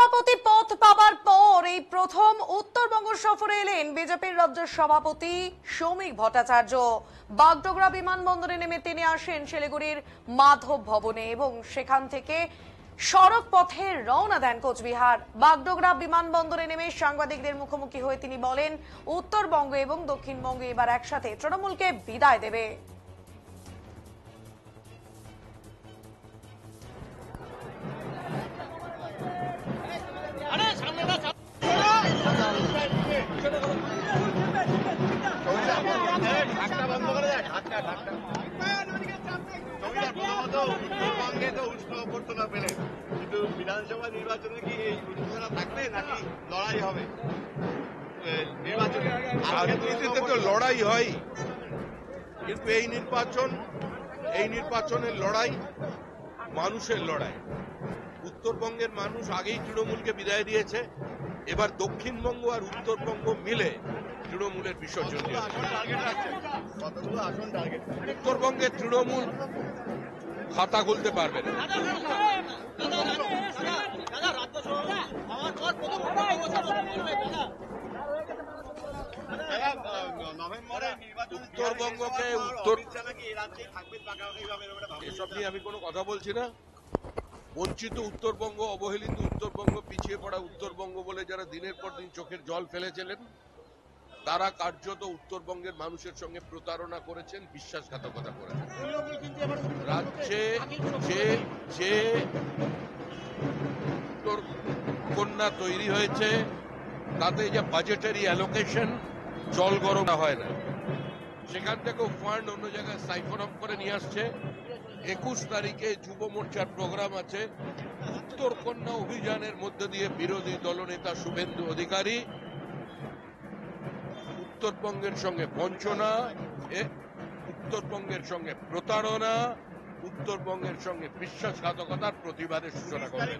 সভাপতি পদ পাবার পর এই প্রথম উত্তরবঙ্গ সফরে এলেন বিজেপির রাজ্য সভাপতি শ্রমিক ভট্টাচার্য। বাগডোগরা বিমানবন্দরে নেমে তিনি আসেন শিলিগুড়ির মাধব ভবনে এবং সেখান থেকে সড়ক পথে রওনা দেন কোচবিহার। বাগডোগরা বিমানবন্দরে নেমে সাংবাদিকদের মুখোমুখি হয়ে তিনি বলেন, উত্তরবঙ্গ এবং দক্ষিণবঙ্গে এবার একসাথে তৃণমূলকে বিদায় দেবে। উত্তরবঙ্গে তো উষ্ণ অভ্যর্থনা পেলেন, কিন্তু বিধানসভা নির্বাচনে কি এই উত্তেজনা থাকবে নাকি লড়াই হবে? নির্বাচনে রাজনীতিতে তো লড়াই হয়, কিন্তু এই নির্বাচনের লড়াই মানুষের লড়াই। উত্তরবঙ্গের মানুষ আগেই তৃণমূলকে বিদায় দিয়েছে, এবার দক্ষিণবঙ্গ আর উত্তরবঙ্গ মিলে তৃণমূলের বিসর্জন দিয়েছে। উত্তরবঙ্গের তৃণমূল খাতা খুলতে পারবে না। উত্তরবঙ্গকে এসব নিয়ে আমি কোনো কথা বলছি না। বঞ্চিত উত্তরবঙ্গ, অবহেলিত উত্তরবঙ্গ, পিছিয়ে পড়া উত্তরবঙ্গ বলে যারা দিনের পর দিন চোখের জল ফেলেছিলেন, তারা কার্যত উত্তরবঙ্গের মানুষের সঙ্গে প্রতারণা করেছেন, বিশ্বাসঘাতকতা করেছেন। রাজ্যে যে কন্যা তৈরি হয়েছে তাতে যে বাজেটারি অ্যালোকেশন জল গরম হয় না, সেখান থেকেও ফান্ড অন্য জায়গায় সাইফন অফ করে নিয়ে আসছে। 21 তারিখে যুব মোর্চার প্রোগ্রাম আছে। উত্তর কন্যা অভিযানের মধ্য দিয়ে বিরোধী দলনেতা শুভেন্দু অধিকারী উত্তরবঙ্গের সঙ্গে বঞ্চনা, উত্তরবঙ্গের সঙ্গে প্রতারণা, উত্তরবঙ্গের সঙ্গে বিশ্বাসঘাতকতার প্রতিবাদের সূচনা করেন।